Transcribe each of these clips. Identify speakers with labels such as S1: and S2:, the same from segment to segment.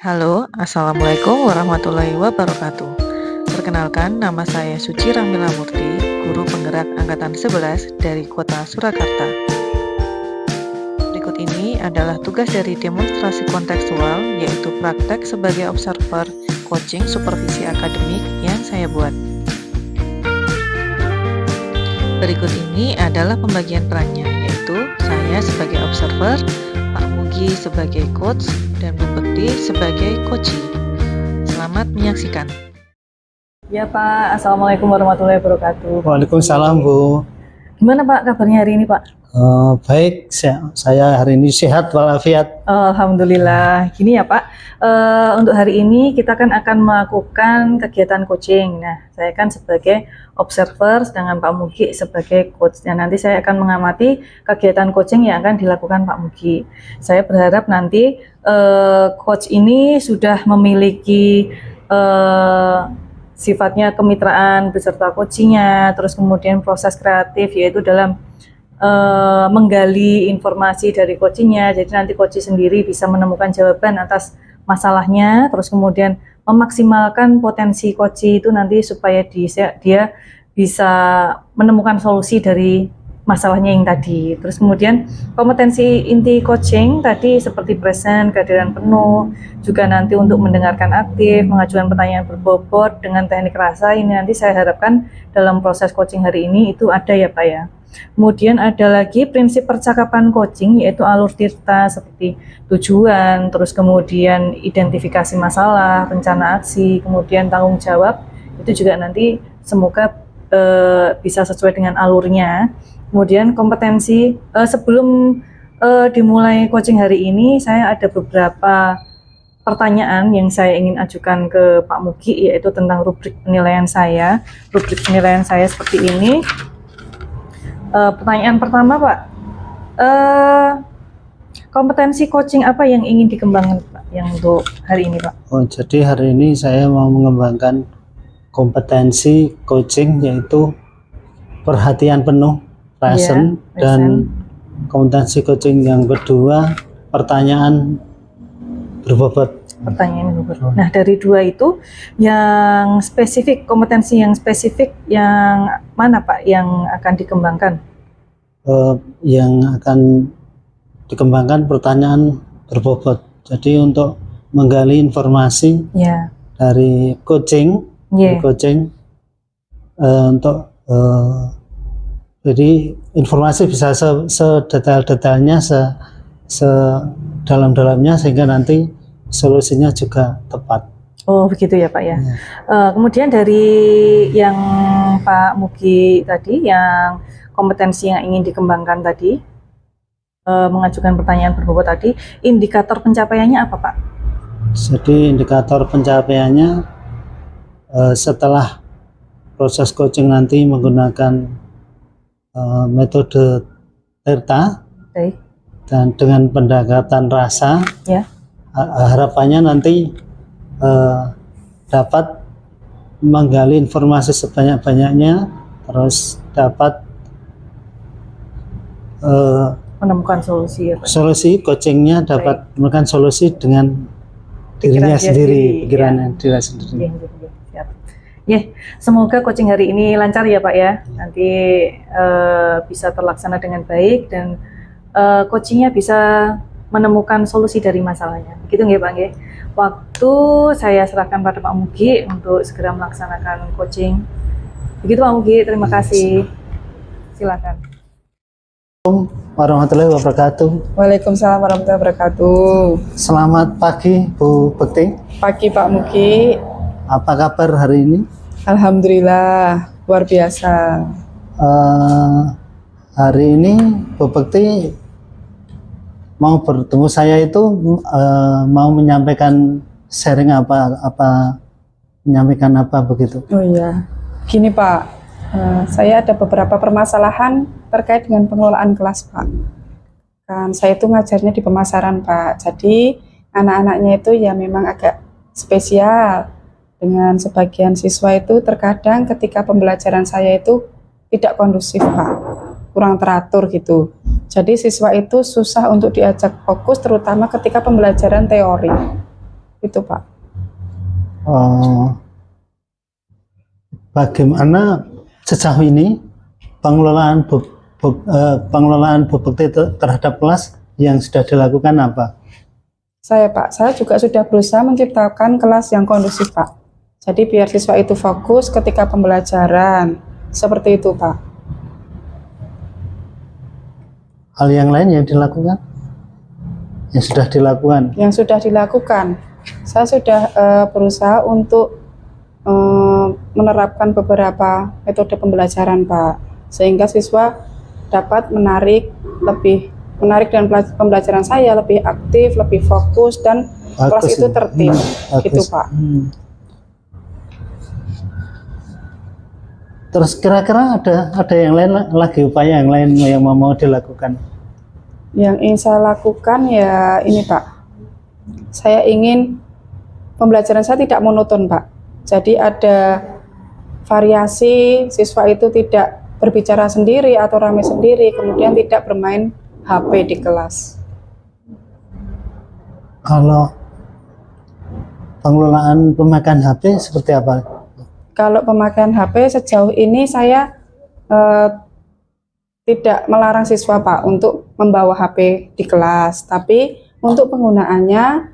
S1: Halo, Assalamualaikum warahmatullahi wabarakatuh. Perkenalkan, nama saya Suci Rahmila Murti, guru penggerak Angkatan 11 dari Kota Surakarta. Berikut ini adalah tugas dari demonstrasi kontekstual, yaitu praktek sebagai observer coaching supervisi akademik yang saya buat. Berikut ini adalah pembagian perannya, yaitu saya sebagai observer, Pak Mugi sebagai coach, dan Bu Bekti sebagai coachee. Selamat menyaksikan.
S2: Ya Pak, Assalamualaikum warahmatullahi wabarakatuh.
S3: Waalaikumsalam Bu.
S2: Gimana Pak kabarnya hari ini Pak?
S3: Baik, saya hari ini sehat walafiat.
S2: Alhamdulillah. Gini ya Pak, untuk hari ini kita akan melakukan kegiatan coaching. Nah, saya kan sebagai observer, sedangkan Pak Mugi sebagai coach. Dan nanti saya akan mengamati kegiatan coaching yang akan dilakukan Pak Mugi. Saya berharap nanti coach ini sudah memiliki sifatnya kemitraan beserta coachingnya, terus kemudian proses kreatif yaitu dalam menggali informasi dari coachingnya. Jadi nanti coach sendiri bisa menemukan jawaban atas masalahnya, terus kemudian memaksimalkan potensi coach itu nanti supaya dia bisa menemukan solusi dari masalahnya yang tadi. Terus kemudian kompetensi inti coaching tadi seperti present, kehadiran penuh, juga nanti untuk mendengarkan aktif, mengajukan pertanyaan berbobot dengan teknik rasa. Ini nanti saya harapkan dalam proses coaching hari ini itu ada ya Pak ya. Kemudian ada lagi prinsip percakapan coaching, yaitu alur tirta seperti tujuan, terus kemudian identifikasi masalah, rencana aksi, kemudian tanggung jawab. Itu juga nanti semoga bisa sesuai dengan alurnya. Kemudian kompetensi, sebelum dimulai coaching hari ini, saya ada beberapa pertanyaan yang saya ingin ajukan ke Pak Mugi, yaitu tentang rubrik penilaian saya. Rubrik penilaian saya seperti ini. Pertanyaan pertama Pak, kompetensi coaching apa yang ingin dikembangkan Pak, yang untuk hari ini Pak?
S3: Jadi hari ini saya mau mengembangkan kompetensi coaching, yaitu perhatian penuh, present, dan kompetensi coaching yang kedua, pertanyaan berbobot.
S2: Nah, dari dua itu yang spesifik, kompetensi yang spesifik yang mana Pak yang akan dikembangkan?
S3: Yang akan dikembangkan pertanyaan berbobot. Jadi untuk menggali informasi dari coaching, untuk jadi informasi bisa sedetail-detailnya, sedalam-dalamnya, sehingga nanti solusinya juga tepat.
S2: Oh begitu ya Pak ya. Kemudian dari yang Pak Mugi tadi, yang kompetensi yang ingin dikembangkan tadi, mengajukan pertanyaan berbobot tadi, indikator pencapaiannya apa Pak?
S3: Jadi indikator pencapaiannya setelah proses coaching nanti menggunakan metode TERTA dan dengan pendekatan rasa, harapannya nanti dapat menggali informasi sebanyak-banyaknya, terus dapat
S2: menemukan solusi
S3: coachingnya, dapat menemukan solusi dengan dirinya sendiri, pikirannya diri sendiri.
S2: Semoga coaching hari ini lancar ya Pak ya, nanti bisa terlaksana dengan baik dan coachingnya bisa menemukan solusi dari masalahnya. Begitu nggih Pak nggih. Waktu saya serahkan pada Pak Mugi untuk segera melaksanakan coaching. Begitu Pak Mugi, terima kasih. Silakan.
S3: Warahmatullahi wabarakatuh.
S4: Waalaikumsalam warahmatullahi wabarakatuh.
S3: Selamat pagi Bu Bekti.
S4: Pagi Pak Mugi.
S3: Apa kabar hari ini?
S4: Alhamdulillah, luar biasa.
S3: Hari ini Bu Bekti mau bertemu saya itu mau menyampaikan sharing menyampaikan apa begitu?
S4: Oh iya, gini Pak, saya ada beberapa permasalahan terkait dengan pengelolaan kelas Pak. Kan saya itu ngajarnya di pemasaran Pak, jadi anak-anaknya itu ya memang agak spesial. Dengan sebagian siswa itu terkadang ketika pembelajaran saya itu tidak kondusif Pak, kurang teratur gitu. Jadi siswa itu susah untuk diajak fokus, terutama ketika pembelajaran teori. Itu Pak.
S3: Bagaimana sejauh ini pengelolaan bobekti terhadap kelas yang sudah dilakukan apa?
S4: Saya juga sudah berusaha menciptakan kelas yang kondusif Pak. Jadi biar siswa itu fokus ketika pembelajaran. Seperti itu Pak.
S3: Hal yang lain yang dilakukan? Yang sudah dilakukan?
S4: Yang sudah dilakukan, saya sudah berusaha untuk menerapkan beberapa metode pembelajaran Pak, sehingga siswa dapat menarik dan pembelajaran saya lebih aktif, lebih fokus, dan kelas itu tertib. Gitu Pak.
S3: Terus kira-kira ada yang lain lagi, upaya yang lain yang mau dilakukan?
S4: Yang ingin saya lakukan ya ini Pak, saya ingin pembelajaran saya tidak monoton Pak. Jadi ada variasi, siswa itu tidak berbicara sendiri atau ramai sendiri, kemudian tidak bermain HP di kelas.
S3: Kalau pengelolaan pemakaian HP seperti apa?
S4: Kalau pemakaian HP sejauh ini saya tidak melarang siswa Pak untuk membawa HP di kelas, tapi untuk penggunaannya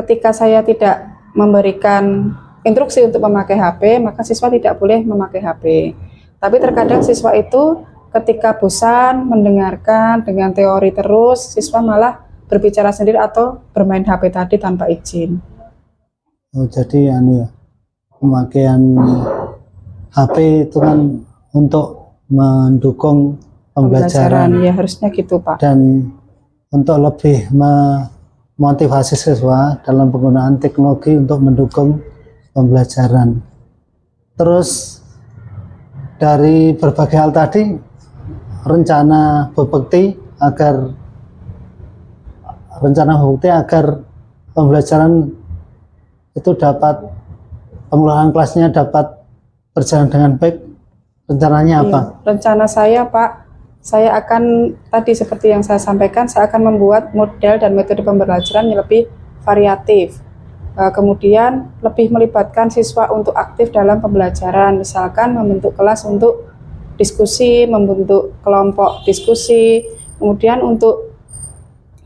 S4: ketika saya tidak memberikan instruksi untuk memakai HP, maka siswa tidak boleh memakai HP. Tapi terkadang siswa itu ketika bosan mendengarkan dengan teori terus, siswa malah berbicara sendiri atau bermain HP tadi tanpa izin.
S3: Oh, jadi pemakaian HP itu kan untuk mendukung pembelajaran.
S4: Ya harusnya gitu Pak.
S3: Dan untuk lebih memotivasi siswa dalam penggunaan teknologi untuk mendukung pembelajaran. Terus dari berbagai hal tadi, rencana bobekti agar pembelajaran itu dapat, pengelolaan kelasnya dapat berjalan dengan baik, rencananya apa?
S4: Rencana saya Pak, saya akan tadi seperti yang saya sampaikan, saya akan membuat model dan metode pembelajaran yang lebih variatif. Kemudian lebih melibatkan siswa untuk aktif dalam pembelajaran, misalkan membentuk kelas untuk diskusi, membentuk kelompok diskusi. Kemudian untuk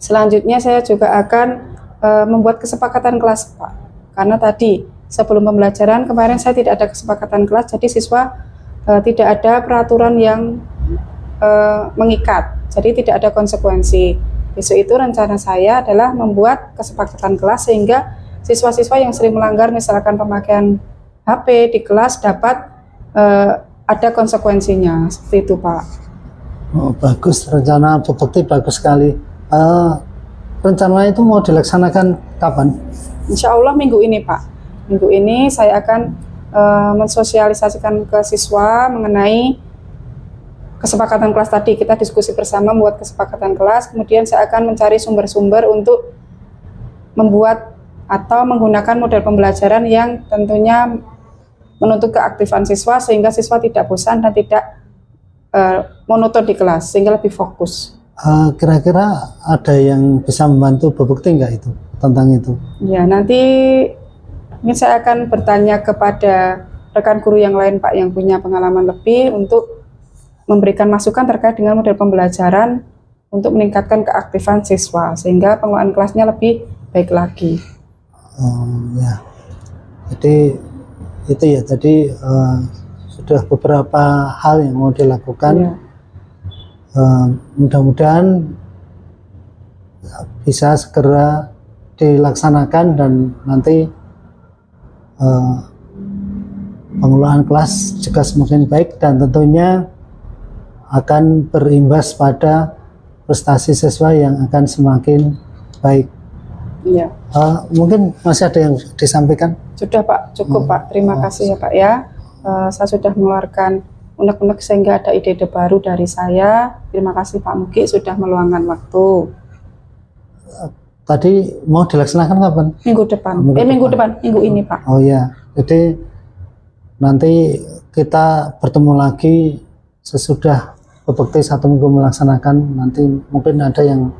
S4: selanjutnya saya juga akan membuat kesepakatan kelas Pak, karena tadi sebelum pembelajaran kemarin saya tidak ada kesepakatan kelas, jadi siswa tidak ada peraturan yang mengikat, jadi tidak ada konsekuensi. Besok itu rencana saya adalah membuat kesepakatan kelas sehingga siswa-siswa yang sering melanggar misalkan pemakaian HP di kelas dapat ada konsekuensinya, seperti itu Pak.
S3: Oh, bagus, rencana bobekti bagus sekali. Rencana itu mau dilaksanakan kapan?
S4: Insya Allah minggu ini Pak. Minggu ini saya akan mensosialisasikan ke siswa mengenai kesepakatan kelas tadi. Kita diskusi bersama membuat kesepakatan kelas, kemudian saya akan mencari sumber-sumber untuk membuat atau menggunakan model pembelajaran yang tentunya menuntut keaktifan siswa sehingga siswa tidak bosan dan tidak monoton di kelas, sehingga lebih fokus.
S3: Kira-kira ada yang bisa membantu bobekti enggak itu tentang itu?
S4: Ya, nanti ini saya akan bertanya kepada rekan guru yang lain Pak yang punya pengalaman lebih untuk memberikan masukan terkait dengan model pembelajaran untuk meningkatkan keaktifan siswa sehingga pengelolaan kelasnya lebih baik lagi.
S3: Ya, jadi itu ya. Jadi sudah beberapa hal yang mau dilakukan.
S4: Ya.
S3: Mudah-mudahan bisa segera dilaksanakan dan nanti pengelolaan kelas juga semakin baik dan tentunya akan berimbas pada prestasi siswa yang akan semakin baik.
S4: Iya.
S3: Mungkin masih ada yang disampaikan?
S4: Sudah Pak, cukup Pak. Terima kasih ya Pak ya. Saya sudah mengeluarkan unek-unek sehingga ada ide-ide baru dari saya. Terima kasih Pak Mugi sudah meluangkan waktu.
S3: Tadi mau dilaksanakan kapan?
S4: Minggu depan. Minggu ini Pak.
S3: Oh ya, jadi nanti kita bertemu lagi sesudah bobekti 1 minggu melaksanakan. Nanti mungkin ada yang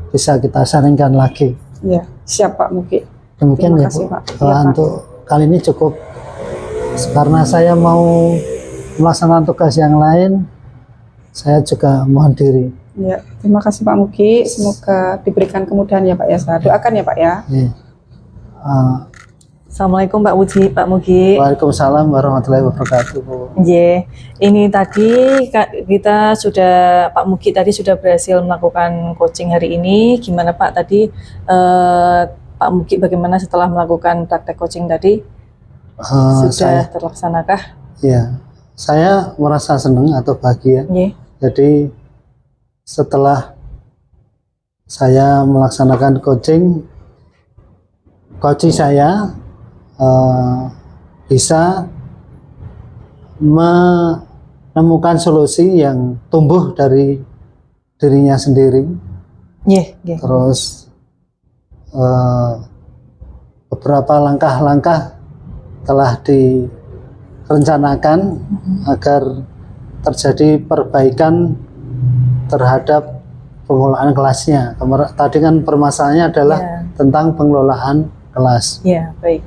S3: bisa kita sharingkan lagi.
S4: Ya, siap Pak Mugi.
S3: Demikian
S4: Terima
S3: ya
S4: kasih,
S3: Bu.
S4: Pak. Iya, Pak.
S3: Untuk kali ini cukup, karena saya mau melaksanakan tugas yang lain, saya juga mohon diri.
S4: Ya, terima kasih Pak Mugi. Semoga diberikan kemudahan ya Pak ya. Saya doakan ya Pak ya.
S3: Ya.
S2: Assalamualaikum Pak Mugi.
S3: Waalaikumsalam warahmatullahi wabarakatuh Bu.
S2: Ini tadi kita sudah, Pak Mugi tadi sudah berhasil melakukan coaching hari ini. Gimana Pak tadi, Pak Mugi bagaimana setelah melakukan praktek coaching tadi? Sudah terlaksanakah?
S3: Ya, saya merasa senang atau bahagia.
S2: Nggih.
S3: Jadi setelah saya melaksanakan coaching saya bisa menemukan solusi yang tumbuh dari dirinya sendiri. Terus beberapa langkah-langkah telah direncanakan agar terjadi perbaikan terhadap pengelolaan kelasnya. Tadi kan permasalahannya adalah tentang pengelolaan kelas.
S2: Ya, baik.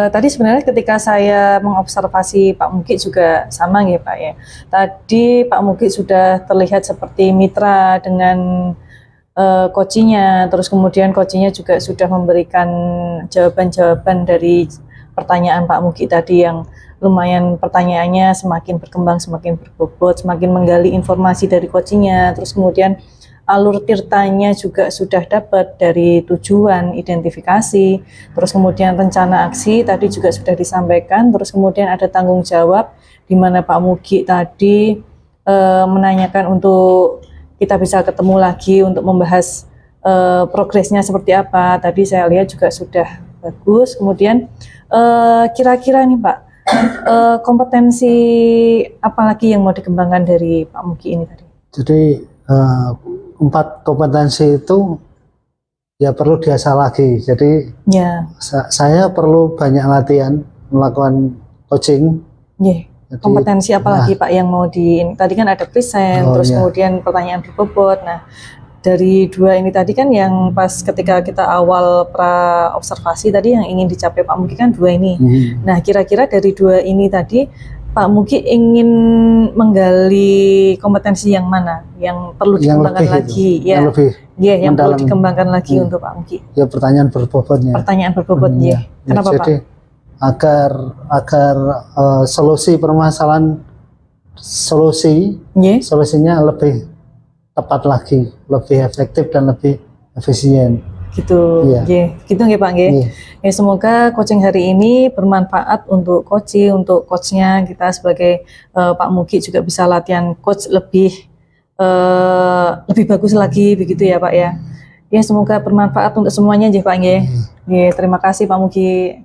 S2: Tadi sebenarnya ketika saya mengobservasi Pak Mugi juga sama ya Pak ya. Tadi Pak Mugi sudah terlihat seperti mitra dengan coachingnya, terus kemudian coachingnya juga sudah memberikan jawaban-jawaban dari pertanyaan Pak Mugi tadi yang lumayan pertanyaannya semakin berkembang, semakin berbobot, semakin menggali informasi dari coachingnya, terus kemudian alur tirtanya juga sudah dapat dari tujuan, identifikasi, terus kemudian rencana aksi tadi juga sudah disampaikan, terus kemudian ada tanggung jawab di mana Pak Mugi tadi menanyakan untuk kita bisa ketemu lagi untuk membahas progresnya seperti apa. Tadi saya lihat juga sudah bagus. Kemudian kira-kira nih Pak, kompetensi apa lagi yang mau dikembangkan dari Pak Mugi ini tadi?
S3: Jadi 4 kompetensi itu ya perlu diasah lagi. Jadi saya perlu banyak latihan melakukan coaching.
S2: Kompetensi apa lagi Pak yang mau tadi kan ada present, terus kemudian pertanyaan berbobot. Nah, dari 2 ini tadi kan yang pas ketika kita awal pra observasi tadi yang ingin dicapai Pak Mugi kan 2 ini. Nah, kira-kira dari 2 ini tadi Pak Mugi ingin menggali kompetensi yang mana yang perlu dikembangkan lagi? Yang perlu dikembangkan lagi untuk Pak Mugi.
S3: Ya, pertanyaan berbobotnya.
S2: Pertanyaan berbobot, Kenapa
S3: jadi,
S2: Pak?
S3: Agar solusi permasalahan solusinya lebih tepat lagi, lebih efektif dan lebih efisien.
S2: Gitu nggih Pak nggih. Ya, semoga coaching hari ini bermanfaat untuk coachnya kita sebagai Pak Mugi juga bisa latihan coach lebih bagus lagi begitu ya Pak ya. Ya, semoga bermanfaat untuk semuanya nggih Pak nggih. Terima kasih Pak Mugi.